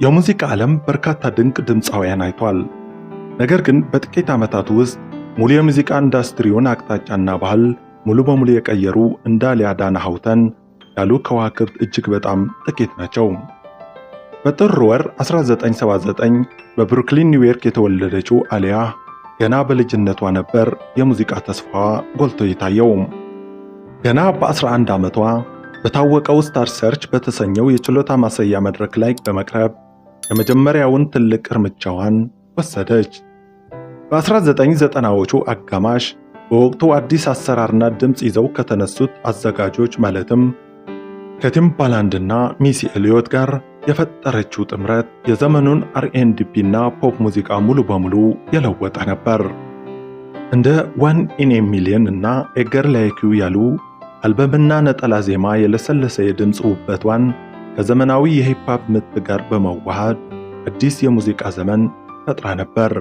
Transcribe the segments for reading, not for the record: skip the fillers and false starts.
የሙዚቃ ዓለም በርካታ ድንቅ ድምፃውያን አይቷል። ነገር ግን በጥቂት ዓመታት ውስጥ ሙሉ የሙዚቃ ኢንዱስትሪውን አቅጣጫና ባህል ሙሉ በሙሉ የቀየሩ እንደ አሊያ ዳንሃውተን ያሉ ከዋክብት እጅግ በጣም ጥቂት ናቸው። በጥር ወር 1979 በብሩክሊን ኒውዮርክ የተወለደችው አሊያ ገና በልጅነቷ ነበር የሙዚቃ ተስፋዋ ጎልቶ የታየው። ገና በ11 ዓመቷ በታወቀው ስታር ሰርች በተሰኘው የችሎታ ማሳያ መድረክ ላይ በመቅረብ የመጀመሪያውን ትልቅ እርምጃዋን ወሰደች። በ1990ዎቹ አጋማሽ በወቅቱ አዲስ አሰራርና ድምፅ ይዘው ከተነሱት አዘጋጆች ማለትም ከቲምባላንድና ሚሲ ኤሊዮት ጋር የፈጠረችው ጥምረት የዘመኑን R&B እና ፖፕ ሙዚቃ ሙሉ በሙሉ የለወጠ ነበር። እንደ ዋን ኢን ኤ ሚሊየን እና ኤ ገርል ላይክ ዩ ያሉ አልበምና ነጠላ ዜማ የለሰለሰ የድምፅ ውበቷን ከዘመናዊ የሂፕ-ሆፕ ምት ጋር በመዋሃድ አዲስ የሙዚቃ ዘመን ፈጥራ ነበር።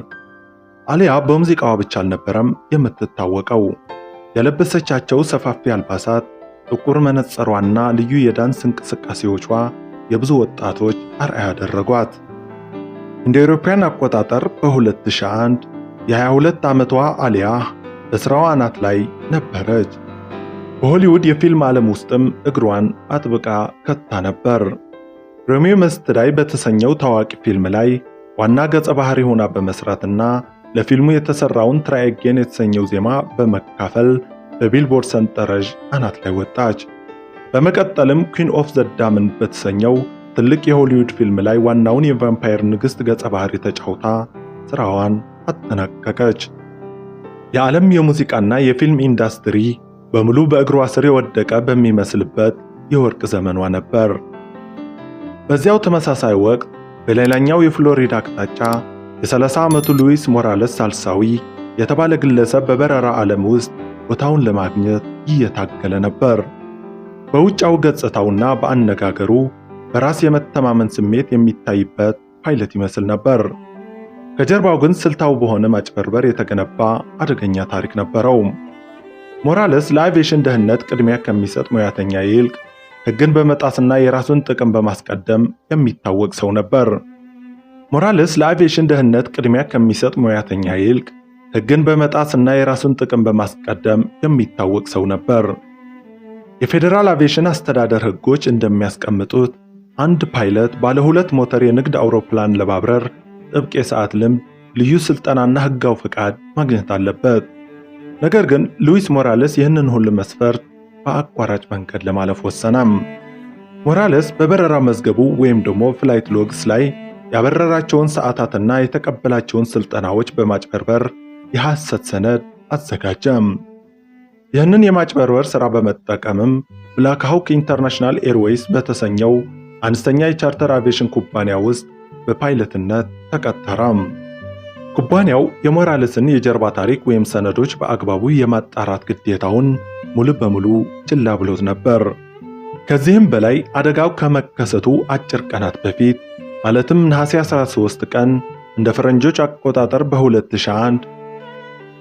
አሊያ በሙዚቃዋ ብቻ አልነበረም የምትታወቀው። የለበሰቻቸው ሰፋፊ አልባሳት፣ ጥቁር መነጽሯና ልዩ የዳንስ እንቅስቃሴዎቿ የብዙ ወጣቶች አርአያ ያደረጓት። እንደ አውሮፓውያን አቆጣጠር በ2001 የ22 ዓመቷ አሊያ በሥራዋ አናት ላይ ነበረች። በሆሊውድ የፊልም ዓለም ውስጥም እግሯን አጥብቃ ከታ ነበር። ሮሚዮ መስት ዳይ በተሰኘው ታዋቂ ፊልም ላይ ዋና ገጸ ባህሪ ሆና በመስራትና ለፊልሙ የተሰራውን ትራይ አጌን የተሰኘው ዜማ በመካፈል በቢልቦርድ ሰንጠረዥ አናት ላይ ወጣች። በመቀጠልም ኩዊን ኦፍ ዘ ዳምንድ በተሰኘው ትልቅ የሆሊውድ ፊልም ላይ ዋናውን የቫምፓየር ንግሥት ገጸ ባህሪ ተጫውታ ስራዋን አጠናቀቀች። የዓለም የሙዚቃና የፊልም ኢንዱስትሪ በሙሉ በእግሯ ስር የወደቀ በሚመስልበት የወርቅ ዘመኗ ነበር። በዚያው ተመሳሳይ ወቅት በሌላኛው የፍሎሪዳ አቅጣጫ የ30 ዓመቱ ሉዊስ ሞራለስ ሳልሳዊ የተባለ ግለሰብ በበረራ ዓለም ውስጥ ቦታውን ለማግኘት እየታገለ ነበር። በውጫው ገጽታውና በአነጋገሩ በራስ የመተማመን ስሜት የሚታይበት ፓይለት ይመስል ነበር። ከጀርባው ግን ስልታው በሆነ ማጭበርበር የተገነባ አደገኛ ታሪክ ነበረው። ሞራለስ ለአቪዬሽን ደህንነት ቅድሚያ ከሚሰጥ ሙያተኛ ይልቅ ሕግን በመጣስና የራሱን ጥቅም በማስቀደም የሚታወቅ ሰው ነበር። ሞራለስ ለአቪዬሽን ደህንነት ቅድሚያ ከሚሰጥ ሙያተኛ ይልቅ ሕግን በመጣስና የራሱን ጥቅም በማስቀደም የሚታወቅ ሰው ነበር። የፌዴራል አቪዬሽን አስተዳደር ሕጎች እንደሚያስቀምጡት አንድ ፓይለት ባለ 2 ሞተር የንግድ አውሮፕላን ለማብረር ጥብቅ የሰዓት ልምድ፣ ልዩ ስልጠናና ሕጋዊ ፈቃድ ማግኘት አለበት። ነገር ግን ሉዊስ ሞራለስ ይህንን ሁሉ መስፈርት በአቋራጭ መንገድ ለማለፍ ወሰነም። ሞራለስ በበረራ መዝገቡ ወይም ደግሞ ፍላይት ሎግስ ላይ ያበረራቸውን ሰዓታትና የተቀበላቸውን ስልጠናዎች በማጭበርበር የሐሰት ሰነድ አዘጋጀም። ይህንን የማጭበርበር ሥራ በመጠቀምም ብላክ ሃውክ ኢንተርናሽናል ኤርዌይስ በተሰኘው አነስተኛ የቻርተር አቪዬሽን ኩባንያ ውስጥ በፓይለትነት ተቀጠረም። ኩባንያው የሞራለስን የጀርባ ታሪክ ወይም ሰነዶች በአግባቡ የማጣራት ግዴታውን ሙሉ በሙሉ ችላ ብሎት ነበር። ከዚህም በላይ አደጋው ከመከሰቱ አጭር ቀናት በፊት ማለትም ነሐሴ 13 ቀን እንደ ፈረንጆች አቆጣጠር በ2001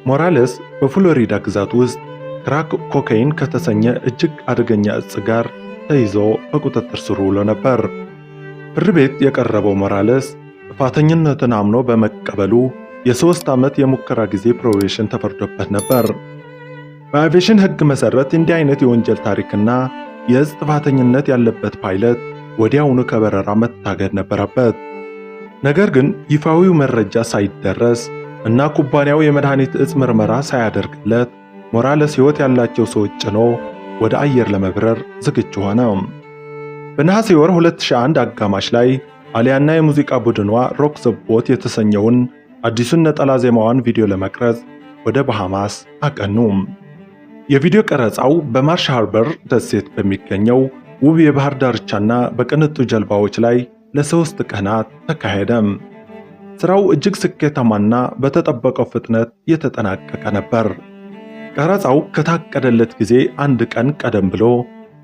ሞራለስ በፍሎሪዳ ግዛት ውስጥ ክራክ ኮካይን ከተሰኘ እጅግ አደገኛ እጽ ጋር ተይዞ በቁጥጥር ስር ውሎ ነበር። ፍርድ ቤት የቀረበው ሞራለስ ጥፋተኝነትን አምኖ በመቀበሉ የ3 ዓመት የሙከራ ጊዜ ፕሮቤሽን ተፈርዶበት ነበር። በአቪዬሽን ሕግ መሰረት እንዲህ አይነት የወንጀል ታሪክና የእጽ ጥፋተኝነት ያለበት ፓይለት ወዲያውኑ ከበረራ መታገድ ነበረበት። ነገር ግን ይፋዊው መረጃ ሳይደረስ እና ኩባንያው የመድኃኒት እጽ ምርመራ ሳያደርግለት ሞራለስ ሕይወት ያላቸው ሰዎች ጭኖ ወደ አየር ለመብረር ዝግጁ ሆነ። በነሐሴ ወር 2001 አጋማሽ ላይ አሊያና የሙዚቃ ቡድኗ ሮክ ዘ ቦት የተሰኘውን አዲሱን ነጠላ ዜማዋን ቪዲዮ ለመቅረጽ ወደ ባሃማስ አቀኑ። የቪዲዮ ቀረጻው በማርሽ ሃርበር ደሴት በሚገኘው ውብ የባህር ዳርቻና በቅንጡ ጀልባዎች ላይ ለ3 ቀናት ተካሄደ። ስራው እጅግ ስኬታማና በተጠበቀው ፍጥነት የተጠናቀቀ ነበር። ቀረጻው ከታቀደለት ጊዜ 1 ቀን ቀደም ብሎ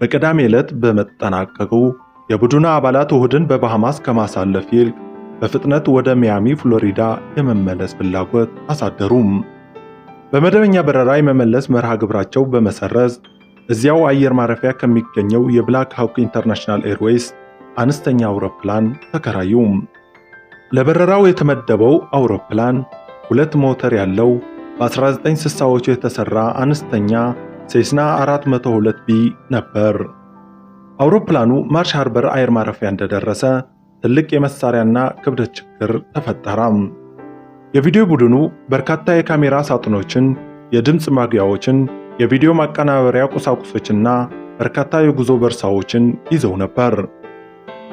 በቅዳሜ ዕለት በመጠናቀቁ የቡድኑ አባላት እሁድን በባሃማስ ከማሳለፍ ይልቅ በፍጥነት ወደ ሚያሚ ፍሎሪዳ የመመለስ ፍላጎት አሳደሩም። በመደበኛ በረራ የመመለስ መርሃ ግብራቸው በመሰረዝ እዚያው አየር ማረፊያ ከሚገኘው የብላክ ሃውክ ኢንተርናሽናል ኤርዌይስ አነስተኛ አውሮፕላን ተከራዩ። ለበረራው የተመደበው አውሮፕላን ሁለት ሞተር ያለው በ1960ዎቹ የተሰራ አነስተኛ ሴስና 402ቢ ነበር። አውሮፕላኑ ማርሽ ሃርበር አየር ማረፊያ እንደደረሰ ትልቅ የመሳሪያና ክብደት ችግር ተፈጠረ። የቪዲዮ ቡድኑ በርካታ የካሜራ ሳጥኖችን፣ የድምፅ ማጉያዎችን፣ የቪዲዮ ማቀናበሪያ ቁሳቁሶችና በርካታ የጉዞ ቦርሳዎችን ይዘው ነበር።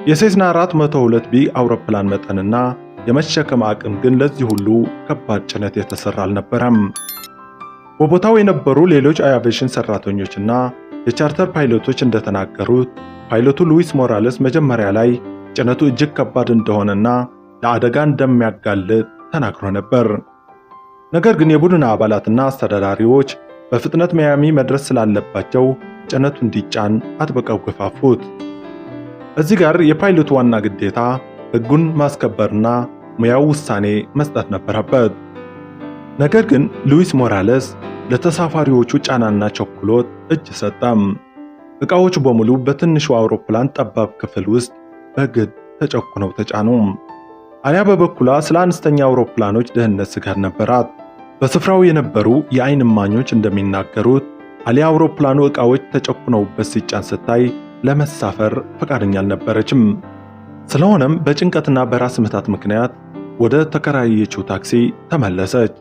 የሴስና 402ቢ አውሮፕላን መጠንና የመሸከም አቅም ግን ለዚህ ሁሉ ከባድ ጭነት የተሰራ አልነበረም። በቦታው የነበሩ ሌሎች አቪዬሽን ሰራተኞችና የቻርተር ፓይለቶች እንደተናገሩት ፓይለቱ ሉዊስ ሞራሌስ መጀመሪያ ላይ ጭነቱ እጅግ ከባድ እንደሆነና ለአደጋ እንደሚያጋልጥ ተናግሮ ነበር። ነገር ግን የቡድን አባላትና አስተዳዳሪዎች በፍጥነት ሚያሚ መድረስ ስላለባቸው ጭነቱ እንዲጫን አጥብቀው ገፋፉት። እዚህ ጋር የፓይለቱ ዋና ግዴታ ሕጉን ማስከበርና ሙያው ውሳኔ መስጠት ነበረበት። ነገር ግን ሉዊስ ሞራሌስ ለተሳፋሪዎቹ ጫናና ቸኩሎት እጅ ሰጠም። ዕቃዎቹ በሙሉ በትንሹ አውሮፕላን ጠባብ ክፍል ውስጥ በግድ ተጨኩነው ተጫኑ። አሊያ በበኩሏ ስለ አነስተኛ አውሮፕላኖች ደህንነት ስጋት ነበራት። በስፍራው የነበሩ የዓይን እማኞች እንደሚናገሩት አሊያ አውሮፕላኑ ዕቃዎች ተጨኩነውበት ሲጫን ስታይ ለመሳፈር ፈቃደኛ አልነበረችም። ስለሆነም በጭንቀትና በራስ ምታት ምክንያት ወደ ተከራየችው ታክሲ ተመለሰች።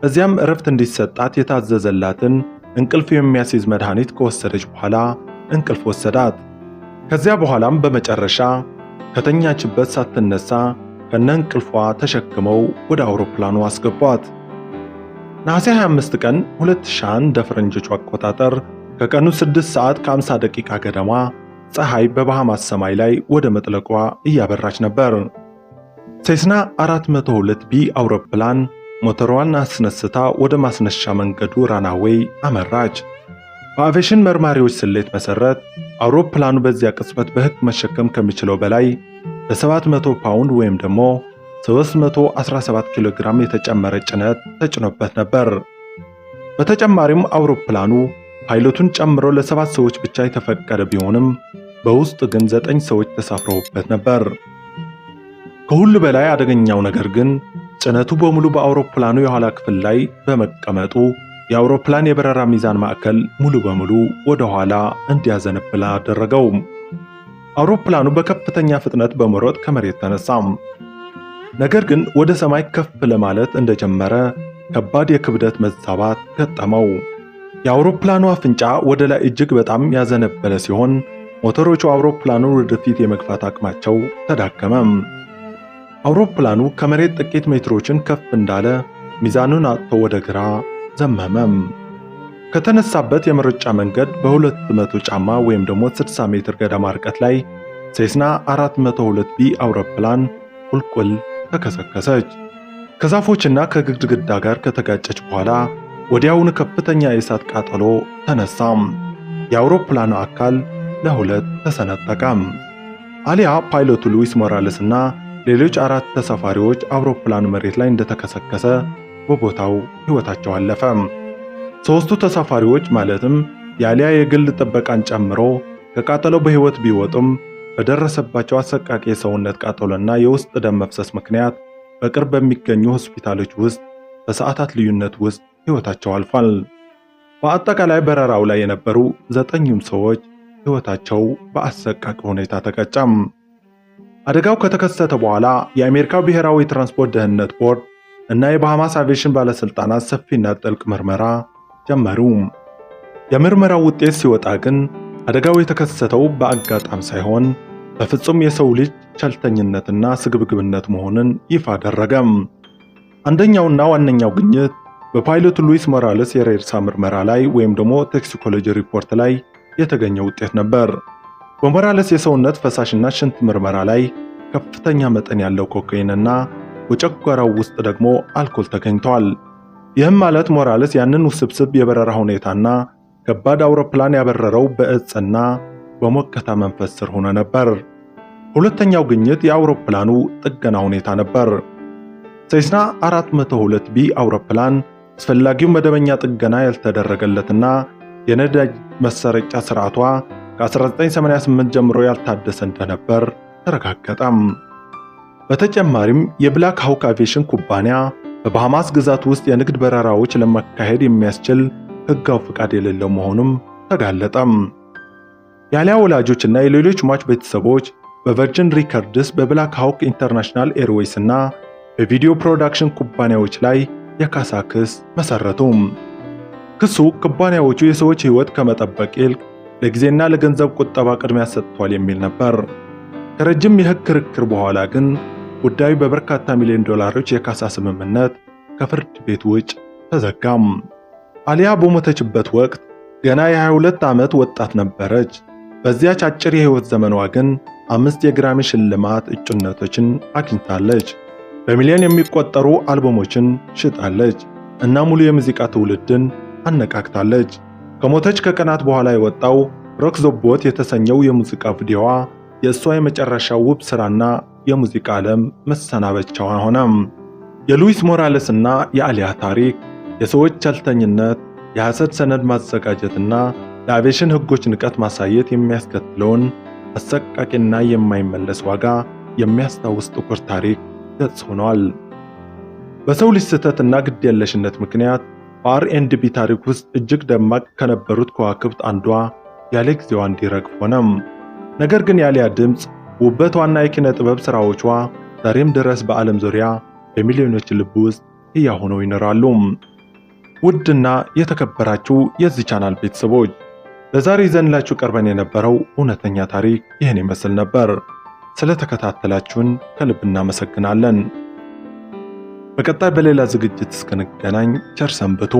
እዚያም እረፍት እንዲሰጣት የታዘዘላትን እንቅልፍ የሚያስይዝ መድኃኒት ከወሰደች በኋላ እንቅልፍ ወሰዳት። ከዚያ በኋላም በመጨረሻ ከተኛችበት ሳትነሳ ከነ እንቅልፏ ተሸክመው ወደ አውሮፕላኑ አስገቧት። ነሐሴ 25 ቀን 2001 እንደ ፈረንጆቹ አቆጣጠር ከቀኑ 6 ሰዓት ከ50 ደቂቃ ገደማ ፀሐይ በባሃማስ ሰማይ ላይ ወደ መጥለቋ እያበራች ነበር። ሴስና 402ቢ አውሮፕላን ሞተሯን አስነስታ ወደ ማስነሻ መንገዱ ራናዌይ አመራች። በአቪዬሽን መርማሪዎች ስሌት መሰረት አውሮፕላኑ በዚያ ቅጽበት በሕግ መሸከም ከሚችለው በላይ በ700 ፓውንድ ወይም ደግሞ 317 ኪሎ ግራም የተጨመረ ጭነት ተጭኖበት ነበር። በተጨማሪም አውሮፕላኑ ፓይሎቱን ጨምሮ ለ7 ሰዎች ብቻ የተፈቀደ ቢሆንም በውስጥ ግን 9 ሰዎች ተሳፍረውበት ነበር። ከሁሉ በላይ አደገኛው ነገር ግን ጭነቱ በሙሉ በአውሮፕላኑ የኋላ ክፍል ላይ በመቀመጡ የአውሮፕላን የበረራ ሚዛን ማዕከል ሙሉ በሙሉ ወደ ኋላ እንዲያዘነብል አደረገው። አውሮፕላኑ በከፍተኛ ፍጥነት በመሮጥ ከመሬት ተነሳም። ነገር ግን ወደ ሰማይ ከፍ ለማለት እንደጀመረ ከባድ የክብደት መዛባት ገጠመው። የአውሮፕላኑ አፍንጫ ወደ ላይ እጅግ በጣም ያዘነበለ ሲሆን ሞተሮቹ አውሮፕላኑን ወደፊት የመግፋት አቅማቸው ተዳከመ። አውሮፕላኑ ከመሬት ጥቂት ሜትሮችን ከፍ እንዳለ ሚዛኑን አጥቶ ወደ ግራ ዘመመም። ከተነሳበት የመሮጫ መንገድ በ200 ጫማ ወይም ደግሞ 60 ሜትር ገደማ ርቀት ላይ ሴስና 402ቢ አውሮፕላን ቁልቁል ተከሰከሰች። ከዛፎችና ከግድግዳ ጋር ከተጋጨች በኋላ ወዲያውኑ ከፍተኛ የእሳት ቃጠሎ ተነሳም። የአውሮፕላኑ አካል ለሁለት ተሰነጠቀም። አሊያ ፓይሎቱ ሉዊስ ሞራሌስ እና ሌሎች 4 ተሳፋሪዎች አውሮፕላኑ መሬት ላይ እንደተከሰከሰ በቦታው ሕይወታቸው አለፈ። 3ቱ ተሳፋሪዎች ማለትም የአሊያ የግል ጥበቃን ጨምሮ ከቃጠሎ በሕይወት ቢወጡም በደረሰባቸው አሰቃቂ የሰውነት ቃጠሎና የውስጥ ደም መፍሰስ ምክንያት በቅርብ በሚገኙ ሆስፒታሎች ውስጥ በሰዓታት ልዩነት ውስጥ ሕይወታቸው አልፏል። በአጠቃላይ በረራው ላይ የነበሩ 9ኙም ሰዎች ሕይወታቸው በአሰቃቂ ሁኔታ ተቀጨም። አደጋው ከተከሰተ በኋላ የአሜሪካው ብሔራዊ ትራንስፖርት ደህንነት ቦርድ እና የባሃማስ አቪዬሽን ባለስልጣናት ሰፊና ጥልቅ ምርመራ ጀመሩ። የምርመራው ውጤት ሲወጣ ግን አደጋው የተከሰተው በአጋጣሚ ሳይሆን በፍጹም የሰው ልጅ ቸልተኝነትና ስግብግብነት መሆኑን ይፋ አደረገም። አንደኛውና ዋነኛው ግኝት በፓይሎቱ ሉዊስ ሞራሌስ የሬሳ ምርመራ ላይ ወይም ደግሞ ቶክሲኮሎጂ ሪፖርት ላይ የተገኘ ውጤት ነበር። በሞራሌስ የሰውነት ፈሳሽና ሽንት ምርመራ ላይ ከፍተኛ መጠን ያለው ኮካይንና በጨጓራው ውስጥ ደግሞ አልኮል ተገኝቷል። ይህም ማለት ሞራሌስ ያንን ውስብስብ የበረራ ሁኔታና ከባድ አውሮፕላን ያበረረው በእጽና በሞቀታ መንፈስ ስር ሆኖ ነበር። ሁለተኛው ግኝት የአውሮፕላኑ ጥገና ሁኔታ ነበር። ሴስና 402ቢ አውሮፕላን አስፈላጊው መደበኛ ጥገና ያልተደረገለትና የነዳጅ መሰረጫ ስርዓቷ ከ1988 ጀምሮ ያልታደሰ እንደነበር ተረጋገጠም። በተጨማሪም የብላክ ሃውክ አቪዬሽን ኩባንያ በባሃማስ ግዛት ውስጥ የንግድ በረራዎች ለማካሄድ የሚያስችል ሕጋዊ ፍቃድ የሌለው መሆኑም ተጋለጠም። የአሊያ ወላጆችና የሌሎች ሟች ቤተሰቦች በቨርጅን ሪከርድስ፣ በብላክ ሃውክ ኢንተርናሽናል ኤርዌይስ እና በቪዲዮ ፕሮዳክሽን ኩባንያዎች ላይ የካሳ ክስ መሰረቱ። ክሱ ኩባንያዎቹ የሰዎች ሕይወት ከመጠበቅ ይልቅ ለጊዜና ለገንዘብ ቁጠባ ቅድሚያ ሰጥቷል የሚል ነበር። ከረጅም የሕግ ክርክር በኋላ ግን ጉዳዩ በበርካታ ሚሊዮን ዶላሮች የካሳ ስምምነት ከፍርድ ቤት ውጭ ተዘጋም። አሊያ በሞተችበት ወቅት ገና የ22 ዓመት ወጣት ነበረች። በዚያች አጭር የሕይወት ዘመኗ ግን 5 የግራሚ ሽልማት እጩነቶችን አግኝታለች። በሚሊዮን የሚቆጠሩ አልበሞችን ሽጣለች እና ሙሉ የሙዚቃ ትውልድን አነቃቅታለች። ከሞተች ከቀናት በኋላ የወጣው ሮክ ዘ ቦት የተሰኘው የሙዚቃ ቪዲዮዋ የእሷ የመጨረሻው ውብ ሥራና የሙዚቃ ዓለም መሰናበቻዋ ሆነ። የሉዊስ ሞራሌስ እና የአሊያ ታሪክ የሰዎች ቸልተኝነት፣ የሐሰት ሰነድ ማዘጋጀትና ለአቪዬሽን ሕጎች ንቀት ማሳየት የሚያስከትለውን አሰቃቂና የማይመለስ ዋጋ የሚያስታውስ ጥቁር ታሪክ ገጽ ሆኗል። በሰው ልጅ ስህተትና ግድየለሽነት ምክንያት በአር&ቢ ታሪክ ውስጥ እጅግ ደማቅ ከነበሩት ከዋክብት አንዷ ያለ ጊዜዋ እንዲረግፍ ሆነም። ነገር ግን የአሊያ ድምፅ፣ ውበቷና የኪነ ጥበብ ሥራዎቿ ዛሬም ድረስ በዓለም ዙሪያ በሚሊዮኖች ልብ ውስጥ ሕያው ሆነው ይኖራሉ። ውድና የተከበራችሁ የዚህ ቻናል ቤተሰቦች ለዛሬ ይዘንላችሁ ቀርበን የነበረው እውነተኛ ታሪክ ይህን ይመስል ነበር። ስለተከታተላችሁን ከልብ እናመሰግናለን። በቀጣይ በሌላ ዝግጅት እስክንገናኝ ቸር ሰንብቱ።